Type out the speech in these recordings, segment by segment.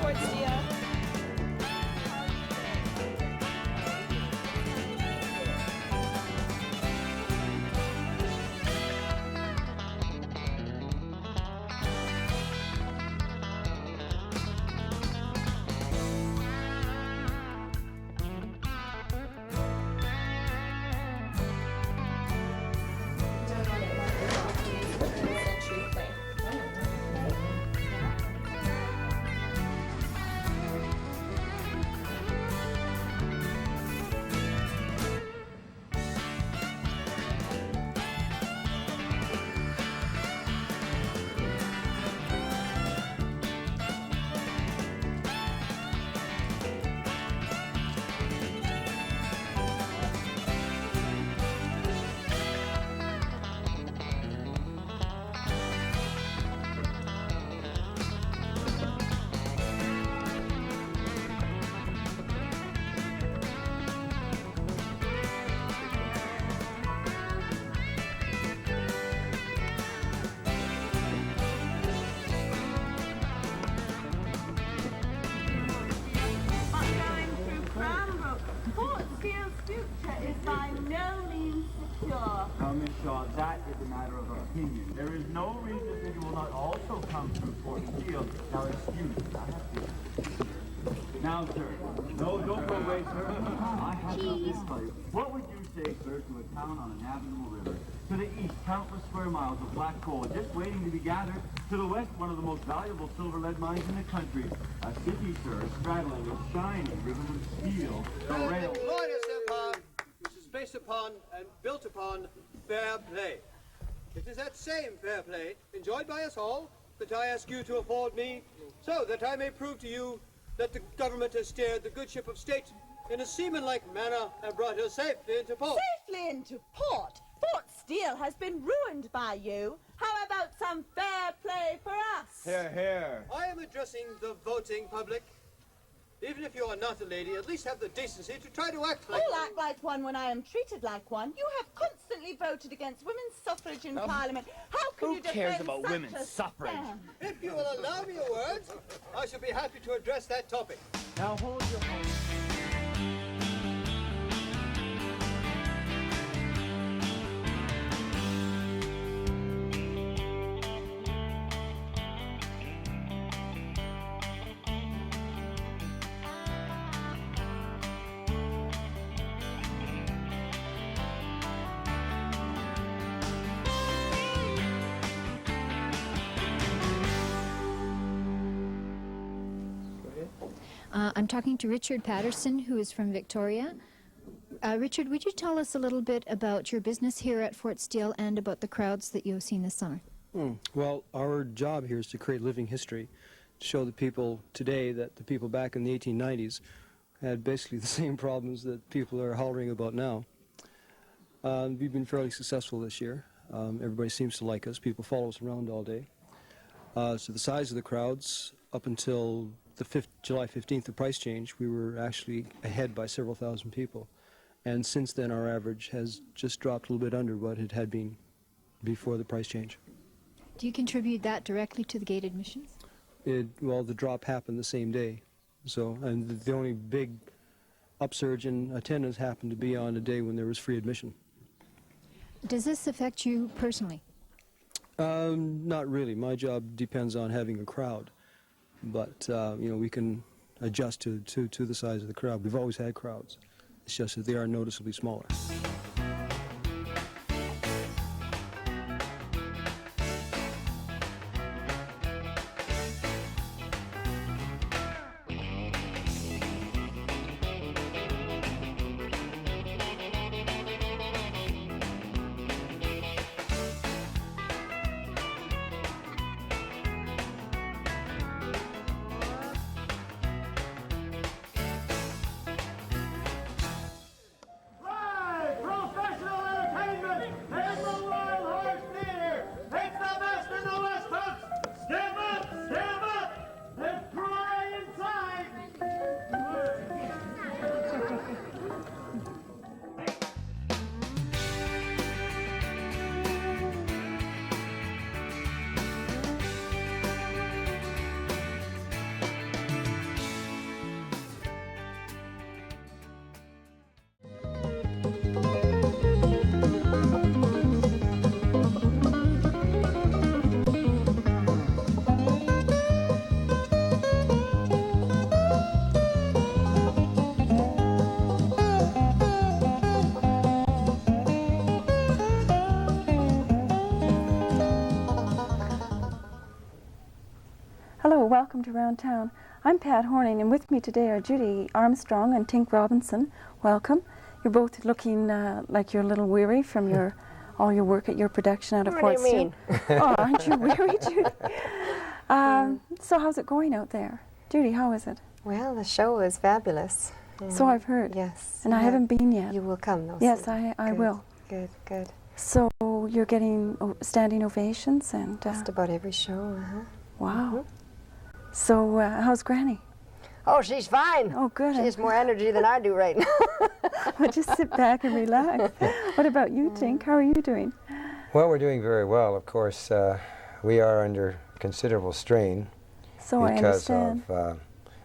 Fort Steele. That is a matter of opinion. There is no reason that you will not also come through Fort Steele. Now, excuse me, I have to... Now, sir. No, don't go away, sir. I have something to tell you. What would you say, sir, to a town on a navigable river? To the east, countless square miles of black coal just waiting to be gathered. To the west, one of the most valuable silver lead mines in the country. A city, sir, straddling a shining river of steel. The rail... Which is based upon and built upon fair play. It is that same fair play, enjoyed by us all, that I ask you to afford me, so that I may prove to you that the government has steered the good ship of state in a seaman-like manner and brought her safely into port. Safely into port? Fort Steele has been ruined by you. How about some fair play for us? Hear, hear. I am addressing the voting public. Even if you are not a lady, at least have the decency to try to act like I'll act like one when I am treated like one. You have constantly voted against women's suffrage in Parliament. How can you defend cares about such women's a suffrage? stand? If you will allow me a word, I shall be happy to address that topic. Now hold your horse. I'm talking to Richard Patterson, who is from Victoria. Richard, would you tell us a little bit about your business here at Fort Steele and about the crowds that you have seen this summer? Well, our job here is to create living history, to show the people today that the people back in the 1890s had basically the same problems that people are hollering about now. We've been fairly successful this year. Everybody seems to like us. People follow us around all day. So the size of the crowds, up until the July 15th, the price change, we were actually ahead by several thousand people. And since then, our average has just dropped a little bit under what it had been before the price change. Do you contribute that directly to the gate admissions? Well, the drop happened the same day. So, and the only big upsurge in attendance happened to be on a day when there was free admission. Does this affect you personally? Not really. My job depends on having a crowd. But, you know, we can adjust to the size of the crowd. We've always had crowds. It's just that they are noticeably smaller. Hello, welcome to Round Town. I'm Pat Horning, and with me today are Judy Armstrong and Tink Robinson. Welcome. You're both looking like you're a little weary from all your work at your production out of Fort Steele. What do you mean? Oh, aren't you weary, Judy? So how's it going out there? Judy, how is it? Well, the show is fabulous. So I've heard. Yes. And I haven't been yet. You will come, though. Yes, soon. I Good, will. Good, good. So you're getting standing ovations and... Just about every show, Wow. So how's Granny? Oh, she's fine. Oh, good. She has more energy than I do right now. Well, just sit back and relax. What about you, Tink? How are you doing? Well, we're doing very well. Of course, we are under considerable strain So I because understand. of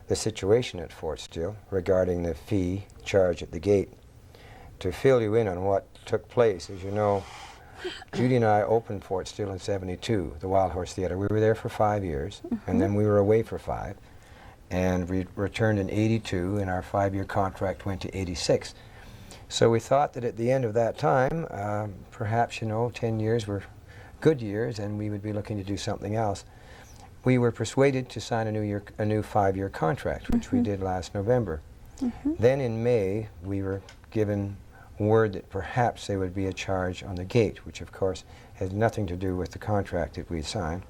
the situation at Fort Steele regarding the fee charge at the gate. To fill you in on what took place, as you know, Judy and I opened Fort Steele in '72, the Wild Horse Theater. We were there for 5 years, and then we were away for 5, and we returned in '82, and our 5-year contract went to '86. So we thought that at the end of that time, perhaps, 10 years were good years, and we would be looking to do something else. We were persuaded to sign a new 5-year contract, which we did last November. Then in May, we were given word that perhaps there would be a charge on the gate, which of course had nothing to do with the contract that we signed.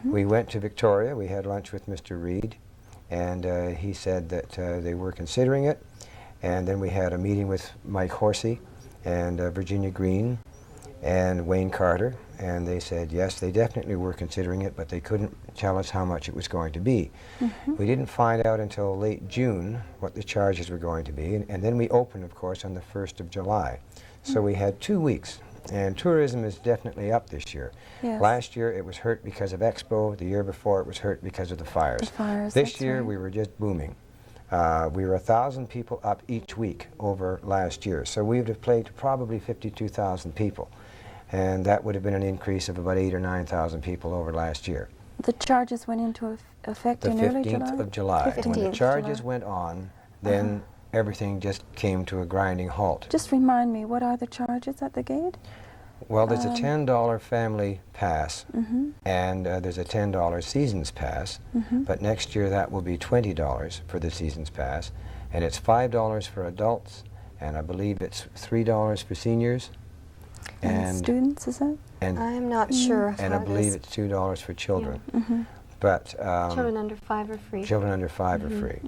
We went to Victoria, we had lunch with Mr. Reed, and he said that they were considering it. And then we had a meeting with Mike Horsey and Virginia Green, and Wayne Carter, and they said yes, they definitely were considering it, but they couldn't tell us how much it was going to be. We didn't find out until late June what the charges were going to be, and then we opened, of course, on the 1st of July. So we had 2 weeks, and tourism is definitely up this year. Yes. Last year it was hurt because of Expo. The year before it was hurt because of the fires. The fires, This that's year right. we were just booming. We were 1,000 people up each week over last year, so we would have played to probably 52,000 people, and that would have been an increase of about 8,000 or 9,000 people over last year. The charges went into effect The in early 15th July? of July. When the 15th charges July. went on, then everything just came to a grinding halt. Just remind me, what are the charges at the gate? Well, there's a $10 family pass, Mm-hmm. and there's a $10 seasons pass, but next year that will be $20 for the seasons pass, and it's $5 for adults, and I believe it's $3 for seniors, And students, is that? and I'm not sure of and I how it believe is. it's $2 for children. Mm-hmm. But Children under 5 are free. children under 5 are free.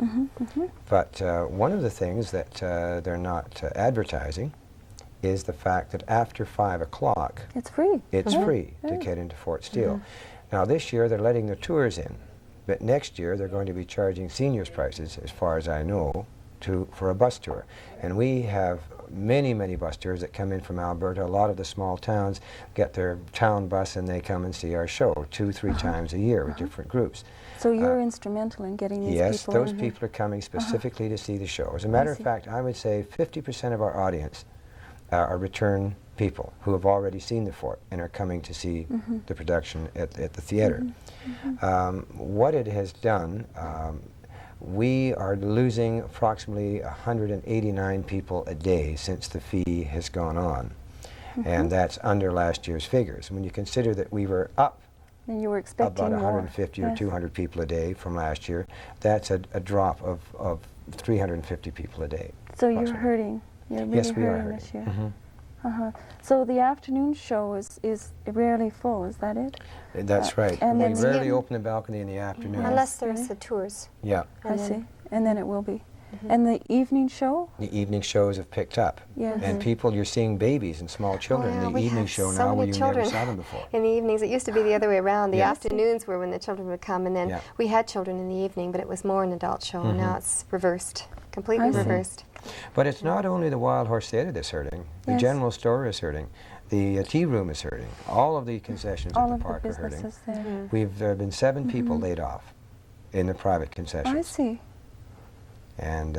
But one of the things that they're not advertising is the fact that after 5 o'clock, It's free. it's right? free to Right. get into Fort Steele. Now this year they're letting the tours in, but next year they're going to be charging seniors prices, as far as I know, for a bus tour. And we have many, many bus tours that come in from Alberta. A lot of the small towns get their town bus and they come and see our show 2-3 times a year with different groups. So you're instrumental in getting these Yes, people those in. people are coming specifically to see the show. As a matter of see. fact, I would say 50% of our audience are return people who have already seen the fort and are coming to see the production at the theater. What it has done, we are losing approximately 189 people a day since the fee has gone on, and that's under last year's figures. When you consider that we were up And you were expecting about more. 150 or Yes. 200 people a day from last year, that's a drop of 350 people a day. So you're approximately. hurting. You're really Yes, we are hurting this year. hurting. So the afternoon show is rarely full, is that it? That's right. and We then- rarely open the balcony in the afternoon. Unless there's Really? the tours. Yeah, I see. And then it will be. And the evening show? the evening shows have picked up. Yes. And people, you're seeing babies and small children Oh, yeah, in we the evening have show so now many where you children. never saw them before. In the evenings, it used to be the other way around. The Yeah. afternoons were when the children would come, and then Yeah. we had children in the evening, but it was more an adult show. And now it's reversed, completely I see. reversed. But it's not only the Wild Horse Theatre that's hurting. The Yes. general store is hurting. The tea room is hurting. All of the concessions All at of the the park are hurting. businesses there. We've been 7 people laid off in the private concessions. I see. And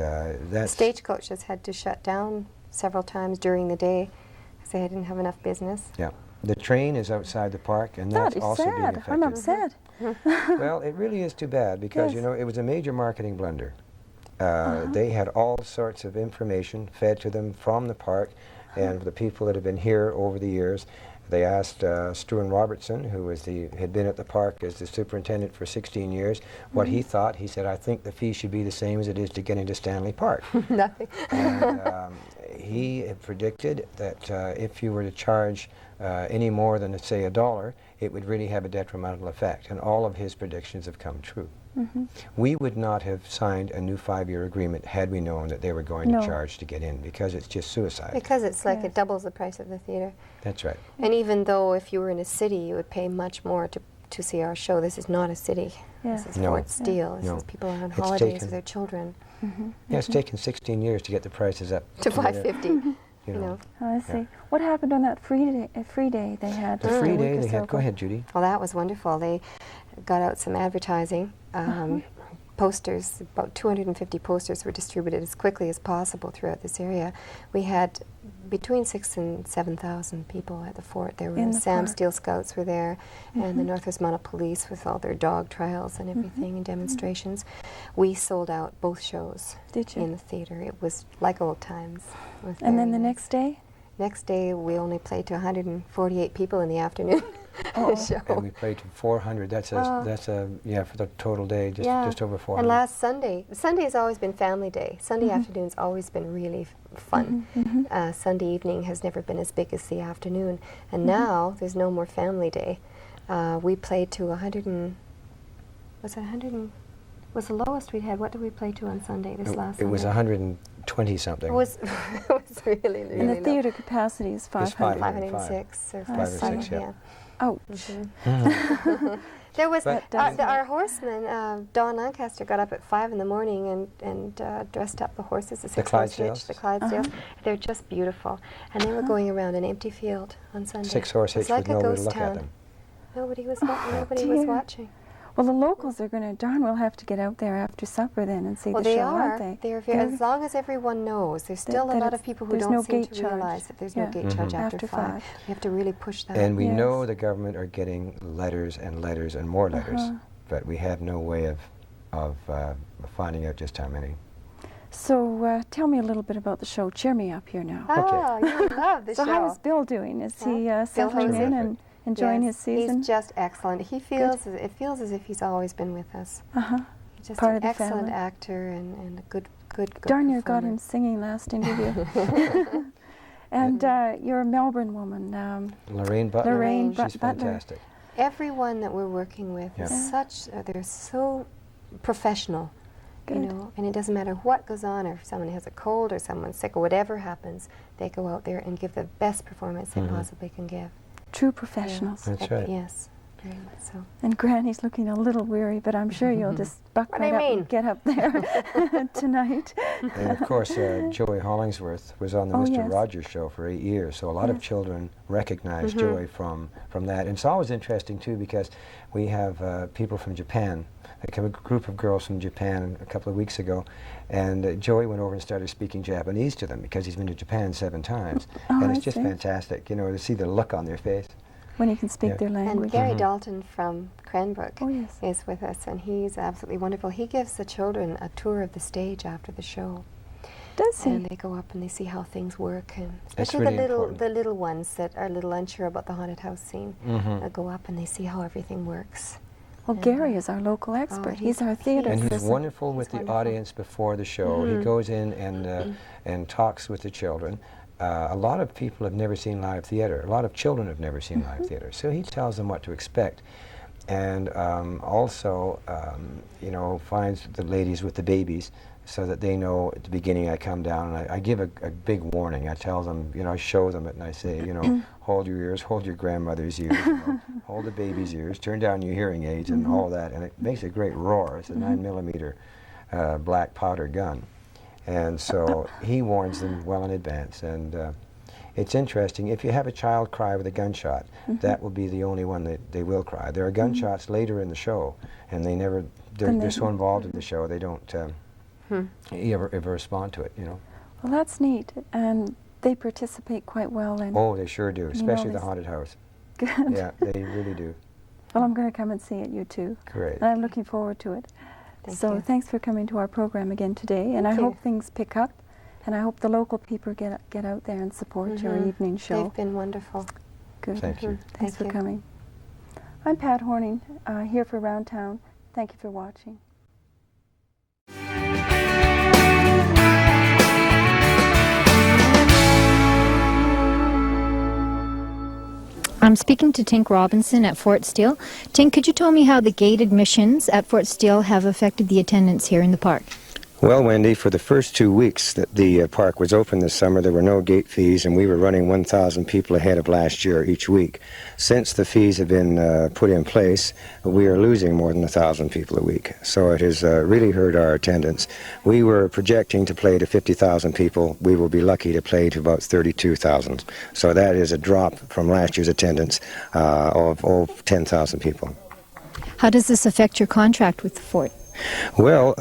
that's... Stagecoach has had to shut down several times during the day because they didn't have enough business. Yeah. The train is outside the park, and That that's is also being sad. affected. I'm upset. Well, it really is too bad because, Yes. you know, it was a major marketing blunder. They had all sorts of information fed to them from the park, and the people that have been here over the years, they asked Stuart Robertson, who had been at the park as the superintendent for 16 years, what he thought. He said, I think the fee should be the same as it is to get into Stanley Park. Nothing. And he had predicted that if you were to charge any more than, say, $1, it would really have a detrimental effect. And all of his predictions have come true. We would not have signed a new 5-year agreement had we known that they were going No. to charge to get in, because it's just suicide. Because it's like Yes. it doubles the price of the theater. That's right. And even though if you were in a city, you would pay much more to see our show, this is not a city. Yes. This is No. Fort Steele. This No. is people are on It's holidays taken- with their children. Yeah, it's taken 16 years to get the prices up To where they're, $5.50. you know. I see. What happened on that free day they had? The just a free week day or they so had. Go ago? ahead, Judy. Well, that was wonderful. They got out some advertising. Posters, about 250 posters were distributed as quickly as possible throughout this area. We had between 6,000 and 7,000 people at the fort. There In were the Sam park. Steele Scouts were there, and the Northwest Mounted Police with all their dog trials and everything and demonstrations. We sold out both shows Did you? in the theater. It was like old times. It was And then very the nice. next day? Next day, we only played to 148 people in the afternoon. Oh. show. And we played to 400. That's a yeah, for the total day, just over 400. And last Sunday, Sunday's always been family day. Sunday afternoon's always been really fun. Sunday evening has never been as big as the afternoon. And now there's no more family day. We played to 100 and, was it 100 and was the lowest we'd had. What did we play to on Sunday, this last Sunday? It was 120 something. It was, it was really, really And the low. theatre capacity is 500. 506 or 5 or 6, yeah. yeah. Ouch. There was But- our horseman, Don Lancaster, got up at 5 in the morning and dressed up the horses, the six-horse hitch, Clydesdales? the Clydesdales. They're just beautiful. And they were going around an empty field on Sunday. 6-horse It was hitch with like a nobody to ghost look town. at them. Nobody was watching. Well, the locals are going to, darn, we'll have to get out there after supper then and see Well, the they show, are. aren't they? They're as long as everyone knows. There's still a lot of people who there's don't no seem gate to charge. realize that there's no Yeah. gate charge after After 5. 5. We have to really push that. And we Yes. know the government are getting letters and letters and more letters, but we have no way of finding out just how many. So tell me a little bit about the show. Cheer me up here now. Oh, you love the So show. how is Bill doing? Is he settling Jose. in and enjoying Yes, his season? He's just excellent. He feels it feels as if he's always been with us. He's just Part an of the excellent family. actor and a good Darn near got performer. him singing last interview. And you're a Melbourne woman. Lorraine Butler, Lorraine she's Butler. fantastic. Everyone that we're working with Yeah. is such, they're so professional, Good. you know, and it doesn't matter what goes on, or if someone has a cold or someone's sick or whatever happens, they go out there and give the best performance they possibly can give. True professionals. That's right. Yes, very much so. And Granny's looking a little weary, but I'm sure you'll just buck What right do you up mean? and get up there tonight. And of course, Joey Hollingsworth was on the Oh, Mr. yes. Rogers show for 8 years, so a lot of children recognize Joey from that. And it's always interesting, too, because we have people from Japan, like a group of girls from Japan a couple of weeks ago, and Joey went over and started speaking Japanese to them because he's been to Japan 7 times. Oh, and it's I just see. fantastic, you know, to see the look on their face. When you can speak Yeah. their language. And Gary Dalton from Cranbrook Oh, yes. is with us, and he's absolutely wonderful. He gives the children a tour of the stage after the show. Does he? And they go up and they see how things work, and That's especially really the important. little ones that are a little unsure about the haunted house scene. They go up and they see how everything works. Well, Gary is our local expert. He's our theater And he's person. wonderful with the wonderful. audience before the show. He goes in and talks with the children. A lot of people have never seen live theater. A lot of children have never seen live theater. So he tells them what to expect. And also, you know, finds the ladies with the babies so that they know at the beginning I come down and I give a big warning. I tell them, you know, I show them it and I say, you know, hold your ears, hold your grandmother's ears, you know, hold the baby's ears, turn down your hearing aids and all that. And it makes a great roar. It's a 9mm black powder gun. And so he warns them well in advance. And it's interesting, if you have a child cry with a gunshot, that will be the only one that they will cry. There are gunshots later in the show, and they're so involved in the show, they don't ever respond to it, you know. Well, that's neat. And they participate quite well in. Oh, they sure do, especially the this- haunted house. Good. Yeah, they really do. Well, I'm going to come and see it, you too. Great. And I'm looking forward to it. Thank So you. thanks for coming to our program again today. And I Thank you. hope things pick up. And I hope the local people get out there and support your evening show. They've been wonderful. Good. Thank you. Thanks Thank for you. coming. I'm Pat Horning, here for Round Town. Thank you for watching. I'm speaking to Tink Robinson at Fort Steele. Tink, could you tell me how the gate admissions at Fort Steele have affected the attendance here in the park? Well, Wendy, for the first 2 weeks that the park was open this summer, there were no gate fees, and we were running 1,000 people ahead of last year each week. Since the fees have been put in place, we are losing more than 1,000 people a week. So it has really hurt our attendance. We were projecting to play to 50,000 people. We will be lucky to play to about 32,000. So that is a drop from last year's attendance of 10,000 people. How does this affect your contract with the fort? Well,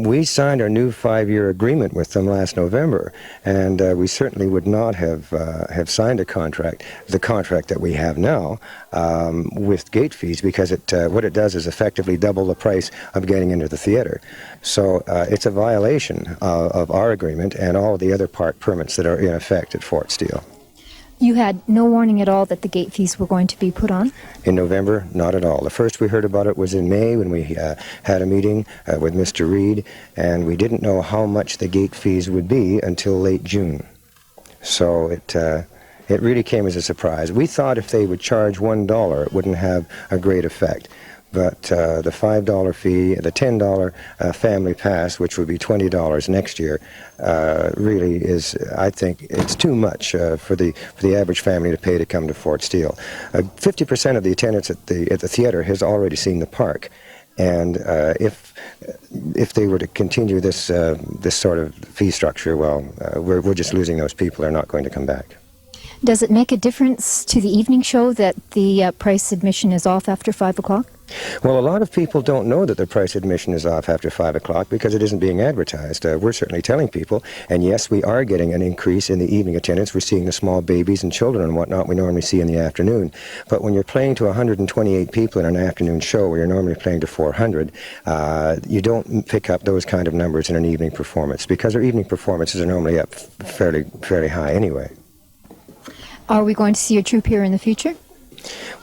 we signed our new 5-year agreement with them last November, and we certainly would not have signed the contract that we have now with gate fees, because what it does is effectively double the price of getting into the theater. So it's a violation of our agreement and all of the other park permits that are in effect at Fort Steele. You had no warning at all that the gate fees were going to be put on? In November, not at all. The first we heard about it was in May when we had a meeting with Mr. Reed, and we didn't know how much the gate fees would be until late June. So it really came as a surprise. We thought if they would charge $1, it wouldn't have a great effect. But the $5 fee, the $10 family pass, which would be $20 next year, really is, I think, it's too much for the average family to pay to come to Fort Steele. 50% of the attendance at the theater has already seen the park. And if they were to continue this sort of fee structure, well, we're just losing those people. They're not going to come back. Does it make a difference to the evening show that the price admission is off after 5 o'clock? Well, a lot of people don't know that the price admission is off after 5 o'clock because it isn't being advertised. We're certainly telling people, and yes, we are getting an increase in the evening attendance. We're seeing the small babies and children and whatnot we normally see in the afternoon. But when you're playing to 128 people in an afternoon show where you're normally playing to 400, you don't pick up those kind of numbers in an evening performance because our evening performances are normally up fairly high anyway. Are we going to see your troupe here in the future?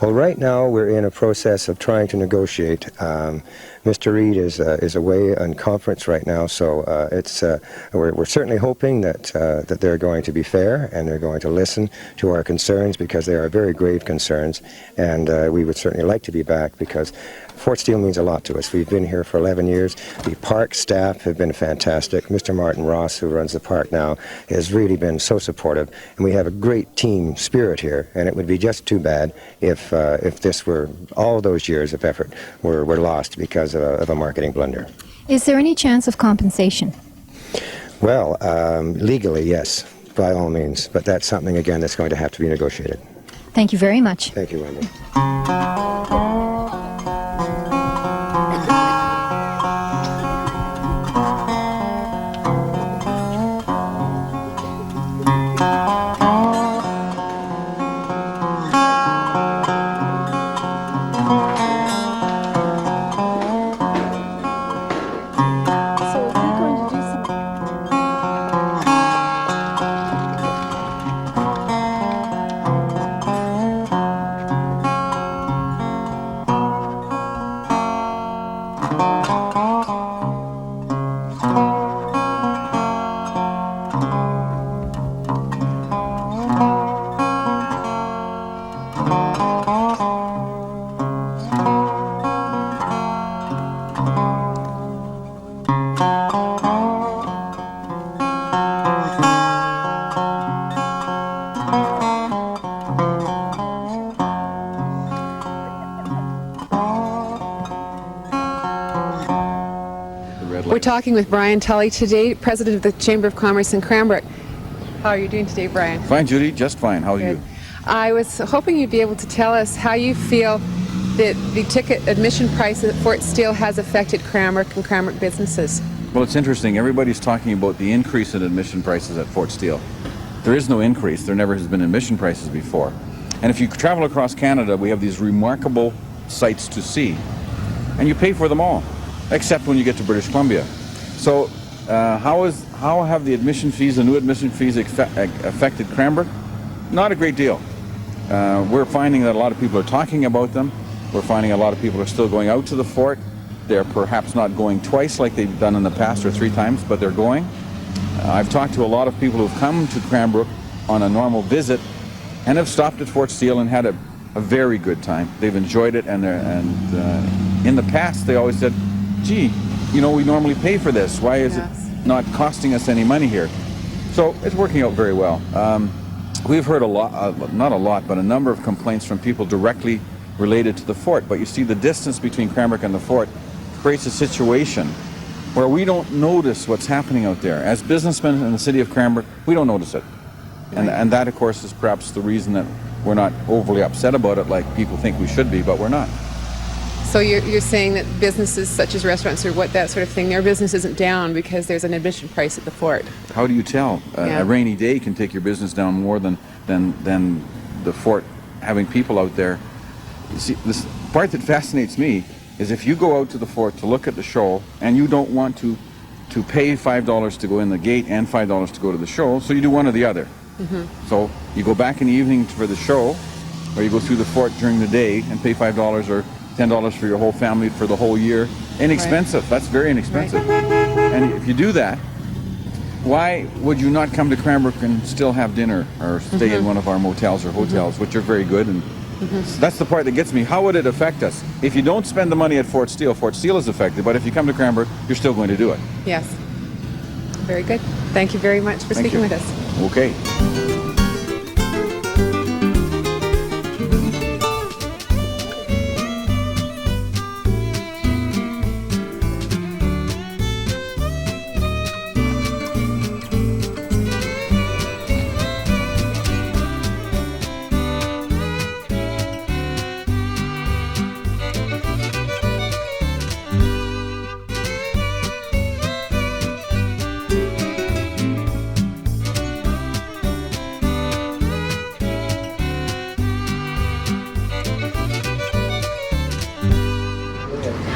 Well, right now we're in a process of trying to negotiate. Mr. Reed is away on conference right now, so we're certainly hoping that they're going to be fair and they're going to listen to our concerns because they are very grave concerns, and we would certainly like to be back because Fort Steele means a lot to us. We've been here for 11 years. The park staff have been fantastic. Mr. Martin Ross, who runs the park now, has really been so supportive, and we have a great team spirit here, and it would be just too bad if this were, all those years of effort were lost because of a marketing blunder. Is there any chance of compensation? Well, legally, yes, by all means, but that's something, again, that's going to have to be negotiated. Thank you very much. Thank you, Wendy. We're talking with Brian Tully today, President of the Chamber of Commerce in Cranbrook. How are you doing today, Brian? Fine, Judy, just fine. How are you? I was hoping you'd be able to tell us how you feel that the ticket admission price at Fort Steele has affected Cranbrook and Cranbrook businesses. Well, it's interesting. Everybody's talking about the increase in admission prices at Fort Steele. There is no increase. There never has been admission prices before. And if you travel across Canada, we have these remarkable sites to see, and you pay for them all, except when you get to British Columbia. So how have the admission fees, the new admission fees affected Cranbrook? Not a great deal. We're finding that a lot of people are talking about them. We're finding a lot of people are still going out to the fort. They're perhaps not going twice like they've done in the past or 3 times, but they're going. I've talked to a lot of people who've come to Cranbrook on a normal visit and have stopped at Fort Steele and had a very good time. They've enjoyed it, and in the past they always said, gee, you know, we normally pay for this. Why is it not costing us any money here? So it's working out very well. We've heard a lot, not a lot, but a number of complaints from people directly related to the fort. But you see, the distance between Cranbrook and the fort creates a situation where we don't notice what's happening out there. As businessmen in the city of Cranbrook, we don't notice it. And that, of course, is perhaps the reason that we're not overly upset about it like people think we should be, but we're not. So you're saying that businesses such as restaurants or that sort of thing, their business isn't down because there's an admission price at the fort? How do you tell? A rainy day can take your business down more than the fort having people out there. You see, this part that fascinates me is if you go out to the fort to look at the show and you don't want to pay $5 to go in the gate and $5 to go to the show, so you do one or the other. Mm-hmm. So you go back in the evening for the show, or you go through the fort during the day and pay $5 or $10 for your whole family for the whole year. Inexpensive. Right. That's very inexpensive. Right. And if you do that, why would you not come to Cranbrook and still have dinner or stay in one of our motels or hotels, which are very good, and That's the part that gets me. How would it affect us? If you don't spend the money at Fort Steele is affected, but if you come to Cranbrook, you're still going to do it. Yes. Very good. Thank you very much for speaking with us. Okay.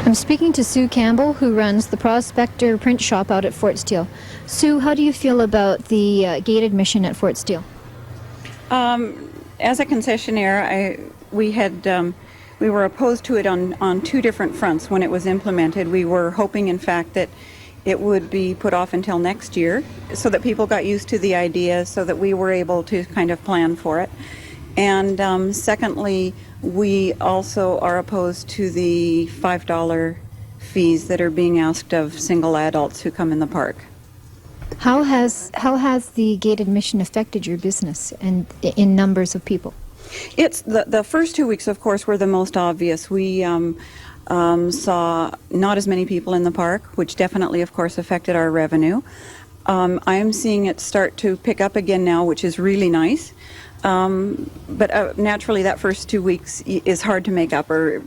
I'm speaking to Sue Campbell, who runs the Prospector print shop out at Fort Steele. Sue, how do you feel about the gate admission at Fort Steele? As a concessionaire, we were opposed to it on two different fronts when it was implemented. We were hoping, in fact, that it would be put off until next year so that people got used to the idea, so that we were able to kind of plan for it. And secondly, we also are opposed to the $5 fees that are being asked of single adults who come in the park. How has the gate admission affected your business and in numbers of people? It's the first 2 weeks, of course, were the most obvious. We saw not as many people in the park, which definitely, of course, affected our revenue. I am seeing it start to pick up again now, which is really nice. But naturally, that first 2 weeks is hard to make up, or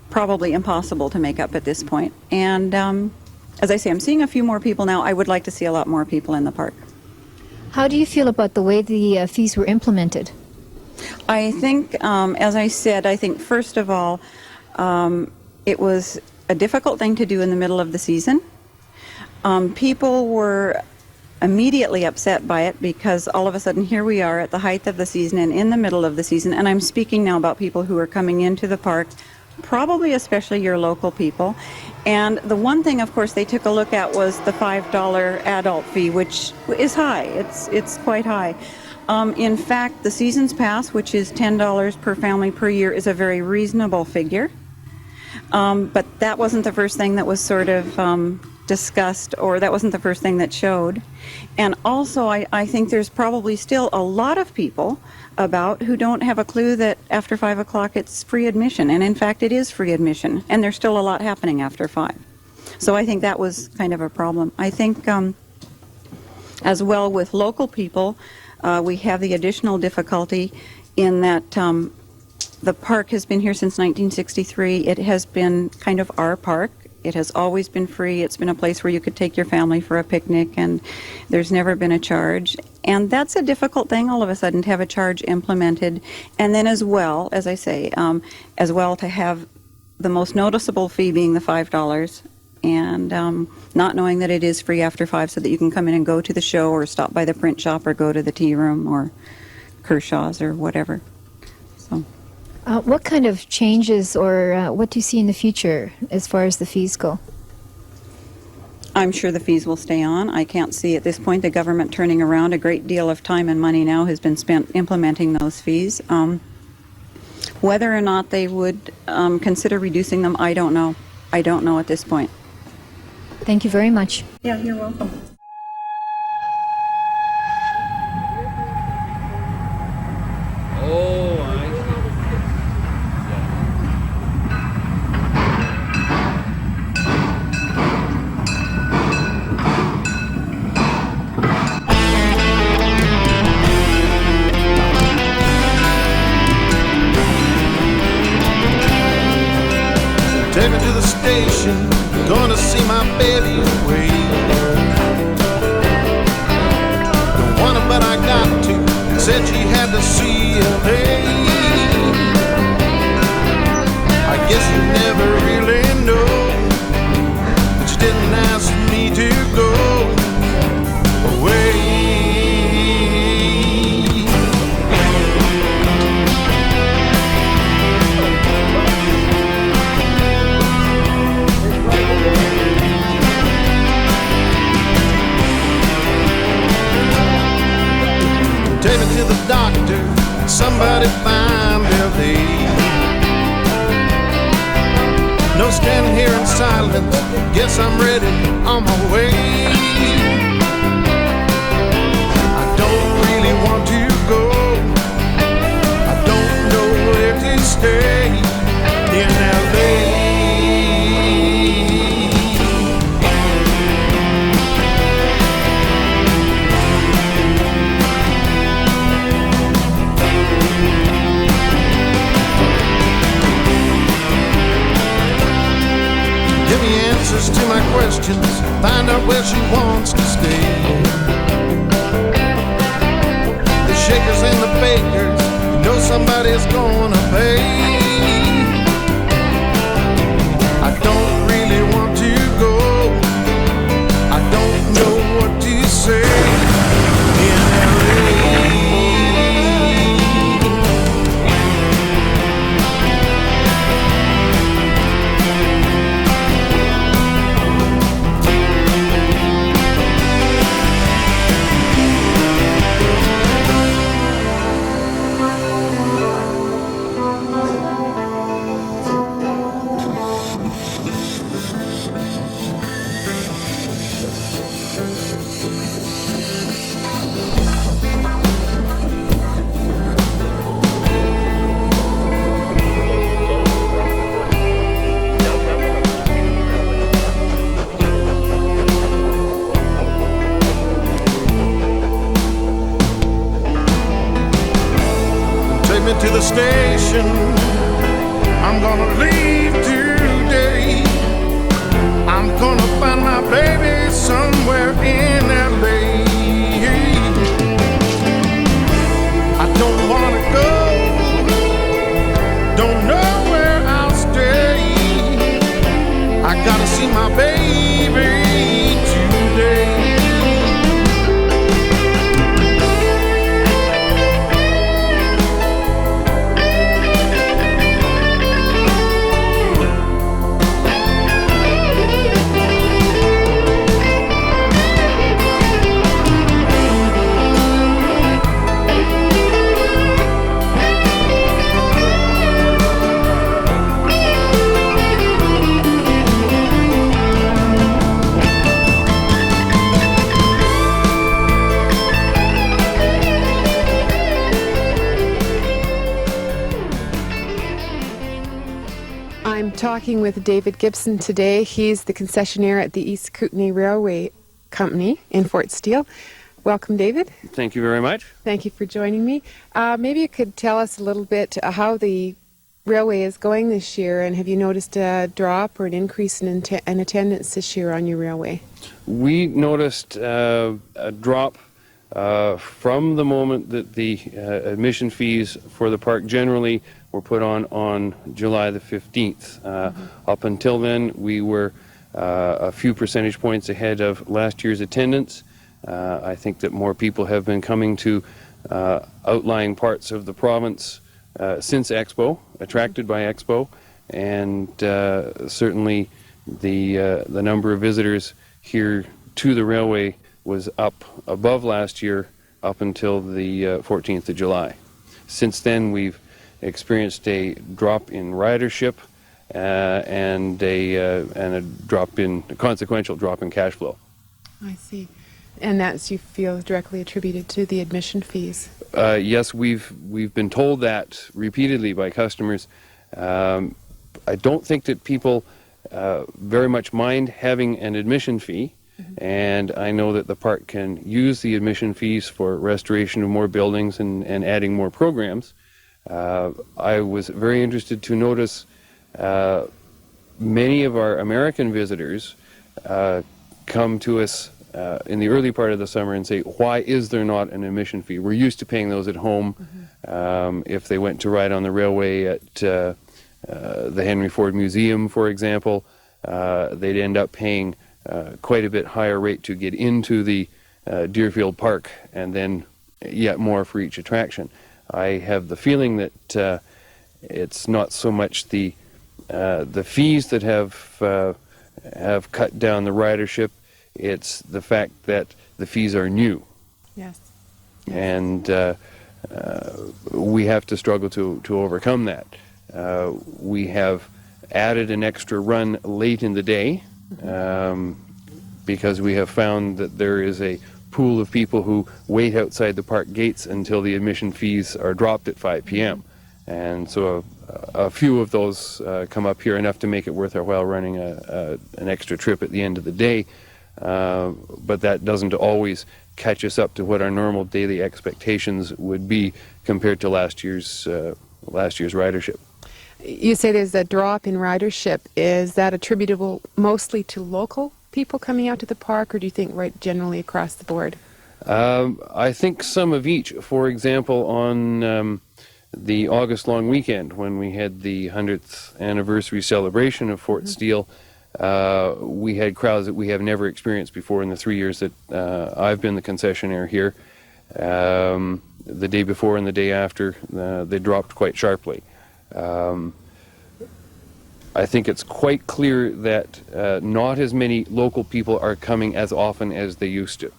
probably impossible to make up at this point. And as I say, I'm seeing a few more people now. I would like to see a lot more people in the park. How do you feel about the way the fees were implemented? I think, as I said, I think first of all, it was a difficult thing to do in the middle of the season. People were immediately upset by it because all of a sudden here we are at the height of the season and in the middle of the season, and I'm speaking now about people who are coming into the park, probably especially your local people. And the one thing, of course, they took a look at was the $5 adult fee, which is high. It's quite high. In fact, the Seasons Pass, which is $10 per family per year, is a very reasonable figure. But that wasn't the first thing that was sort of discussed, or that wasn't the first thing that showed. And also, I think there's probably still a lot of people about who don't have a clue that after 5 o'clock it's free admission. And in fact, it is free admission. And there's still a lot happening after 5. So I think that was kind of a problem. I think as well with local people, we have the additional difficulty in that the park has been here since 1963. It has been kind of our park. It has always been free. It's been a place where you could take your family for a picnic, and there's never been a charge. And that's a difficult thing all of a sudden to have a charge implemented. And then as well, as I say, as well to have the most noticeable fee being the $5, and not knowing that it is free after 5 so that you can come in and go to the show or stop by the print shop or go to the tea room or Kershaw's or whatever. So. What kind of changes or what do you see in the future as far as the fees go? I'm sure the fees will stay on. I can't see at this point the government turning around. A great deal of time and money now has been spent implementing those fees. Whether or not they would consider reducing them, I don't know. I don't know at this point. Thank you very much. Yeah, you're welcome. Take me to the station, gonna see my baby away. Don't want her, but I got to. Said she had to see LA. I guess you never really know, but you didn't ask me to go away. Take me to the doctor, somebody find gonna stand here in silence. Guess I'm ready on my way. I don't really want to go. I don't know where to stay in LA. Give me answers to my questions, find out where she wants to stay. The shakers and the bakers, you know somebody's gonna pay. I don't really want to go, I don't know what to say in LA. To the station, I'm gonna leave today. I'm gonna find my baby somewhere in LA. I don't wanna go, don't know where I'll stay. I gotta see my baby today. I'm talking with David Gibson today. He's the concessionaire at the East Kootenay Railway Company in Fort Steele. Welcome, David. Thank you very much. Thank you for joining me. Maybe you could tell us a little bit how the railway is going this year, and have you noticed a drop or an increase in attendance this year on your railway? We noticed a drop from the moment that the admission fees for the park generally were put on July the 15th. Up until then, we were a few percentage points ahead of last year's attendance. I think that more people have been coming to outlying parts of the province since Expo, attracted by Expo, and certainly the number of visitors here to the railway was up above last year up until the 14th of July. Since then, we've experienced a drop in ridership and a consequential drop in cash flow. I see. And that's, you feel, directly attributed to the admission fees? Yes, we've been told that repeatedly by customers. I don't think that people very much mind having an admission fee, and I know that the park can use the admission fees for restoration of more buildings and adding more programs. I was very interested to notice many of our American visitors come to us in the early part of the summer and say, why is there not an admission fee? We're used to paying those at home. If they went to ride on the railway at the Henry Ford Museum, for example, they'd end up paying quite a bit higher rate to get into the Deerfield Park, and then yet more for each attraction. I have the feeling that it's not so much the fees that have cut down the ridership. It's the fact that the fees are new. Yes. And we have to struggle to overcome that. We have added an extra run late in the day because we have found that there is a pool of people who wait outside the park gates until the admission fees are dropped at 5 p.m. And so a few of those come up here, enough to make it worth our while running an extra trip at the end of the day. But that doesn't always catch us up to what our normal daily expectations would be compared to last year's ridership. You say there's a drop in ridership. Is that attributable mostly to local people coming out to the park, or do you think right generally across the board? I think some of each. For example, on the August long weekend, when we had the 100th anniversary celebration of Fort Steele, we had crowds that we have never experienced before in the 3 years that I've been the concessionaire here. The day before and the day after, they dropped quite sharply. I think it's quite clear that not as many local people are coming as often as they used to.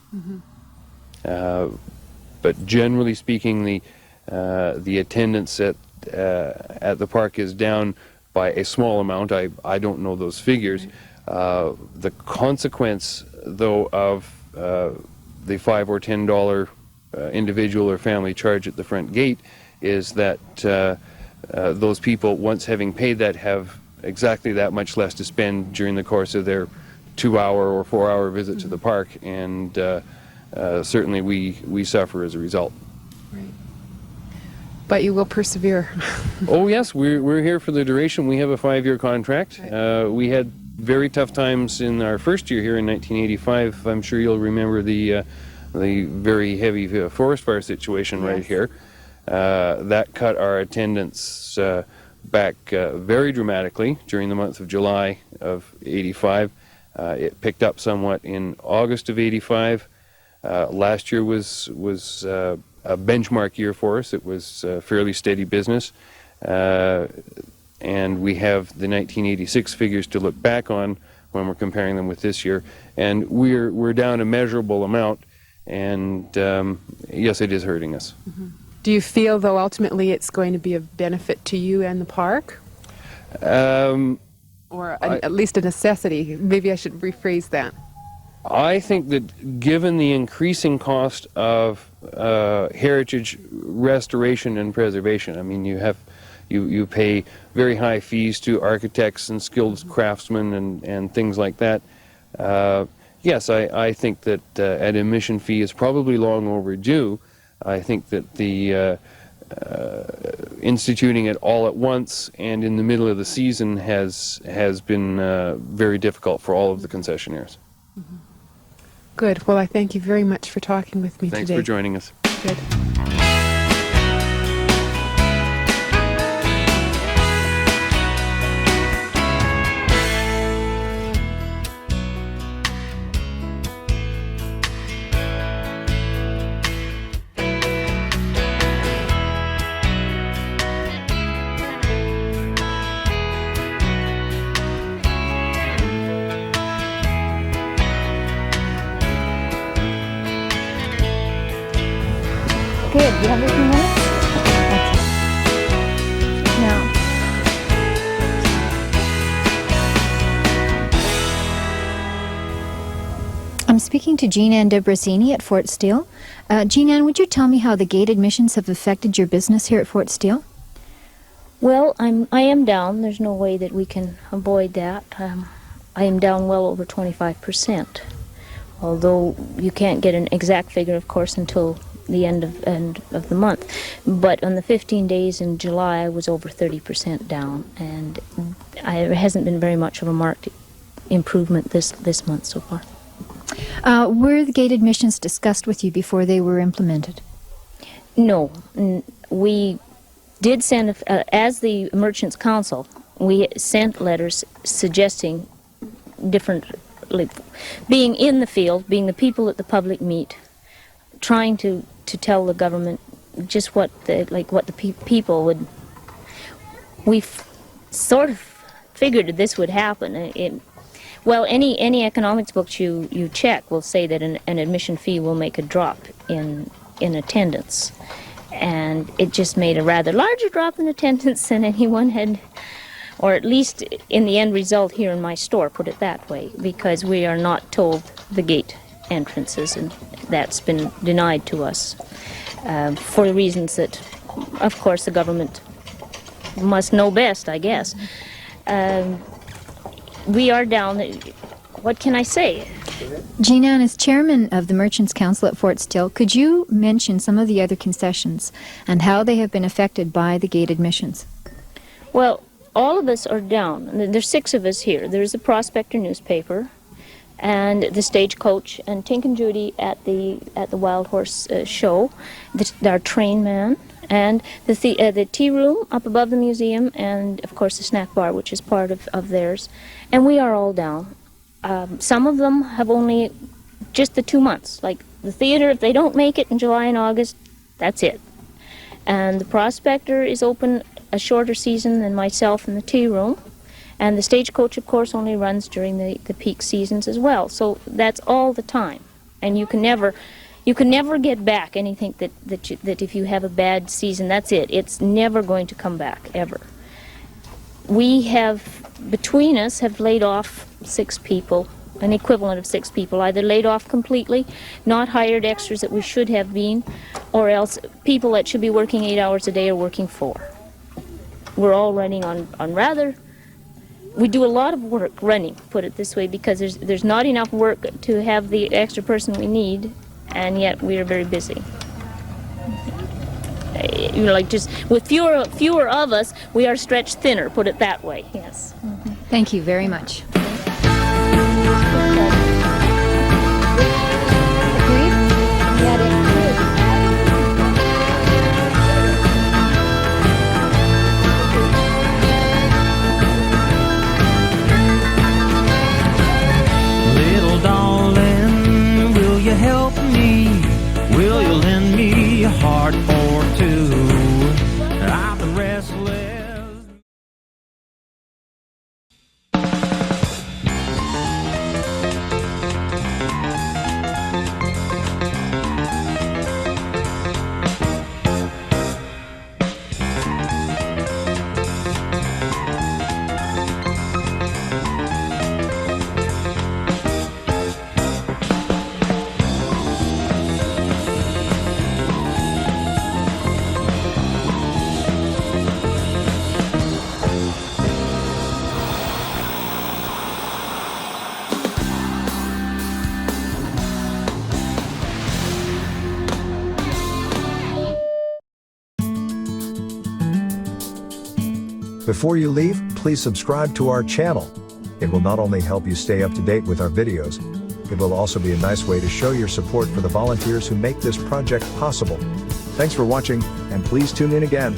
But generally speaking, the attendance at the park is down by a small amount. I don't know those figures. The consequence, though, of the $5 or $10 individual or family charge at the front gate is that those people, once having paid that, have exactly that much less to spend during the course of their 2-hour or 4-hour visit to the park, and certainly we suffer as a result. Right. But you will persevere. Oh yes, we're here for the duration. We have a 5-year contract. Right. We had very tough times in our first year here in 1985. I'm sure you'll remember the very heavy forest fire situation right here. That cut our attendance back very dramatically during the month of July of '85. It picked up somewhat in August of '85. Last year was a benchmark year for us. It was fairly steady business, and we have the 1986 figures to look back on when we're comparing them with this year, and we're down a measurable amount. And yes, it is hurting us. Mm-hmm. Do you feel, though, ultimately it's going to be of benefit to you and the park? Or at least a necessity? Maybe I should rephrase that. I think that given the increasing cost of heritage restoration and preservation, I mean, you pay very high fees to architects and skilled craftsmen and things like that. Yes, I think that an admission fee is probably long overdue. I think that the instituting it all at once and in the middle of the season has been very difficult for all of the concessionaires. Mm-hmm. Good. Well, I thank you very much for talking with me today. Thanks for joining us. Good. Good. Do you have a few minutes? Okay. Now, I'm speaking to Jean Ann Debrasini at Fort Steele. Jean Ann, would you tell me how the gate admissions have affected your business here at Fort Steele? Well, I am down. There's no way that we can avoid that. I am down well over 25%. Although you can't get an exact figure, of course, until the end of the month. But on the 15 days in July, I was over 30% down, and there hasn't been very much of a marked improvement this month so far. Were the gate admissions discussed with you before they were implemented? No. We did send, as the Merchants Council, we sent letters suggesting different, being in the field, being the people that the public meet, trying to tell the government just what the people would. We sort of figured that this would happen. Well, any economics books you check will say that an admission fee will make a drop in attendance, and it just made a rather larger drop in attendance than anyone had or at least in the end result here in my store, put it that way, because we are not told the gate entrances, and that's been denied to us for the reasons that, of course, the government must know best, I guess. We are down. What can I say? Jean Ann, as chairman of the Merchants Council at Fort Steele, could you mention some of the other concessions and how they have been affected by the gate admissions? Well, all of us are down. There's 6 of us here. There's the Prospector newspaper, and the Stagecoach, and Tink and Judy at the Wild Horse show, our train man, and the tea room up above the museum, and of course the snack bar, which is part of theirs. And we are all down. Some of them have only just the 2 months. Like the theater, if they don't make it in July and August, that's it. And the Prospector is open a shorter season than myself in the tea room. And the Stagecoach, of course, only runs during the peak seasons as well. So that's all the time. And you can never get back anything that if you have a bad season, that's it. It's never going to come back, ever. We have, between us, have laid off 6 people, an equivalent of 6 people, either laid off completely, not hired extras that we should have been, or else people that should be working 8 hours a day are working 4. We're all running on rather, we do a lot of work running, put it this way, because there's not enough work to have the extra person we need, and yet we are very busy. You know, like just with fewer of us, we are stretched thinner, put it that way, yes. Mm-hmm. Thank you very much. Little darling, will you help me? Will you lend me a heart or two? I've been restless. Before you leave, please subscribe to our channel. It will not only help you stay up to date with our videos, it will also be a nice way to show your support for the volunteers who make this project possible. Thanks for watching, and please tune in again.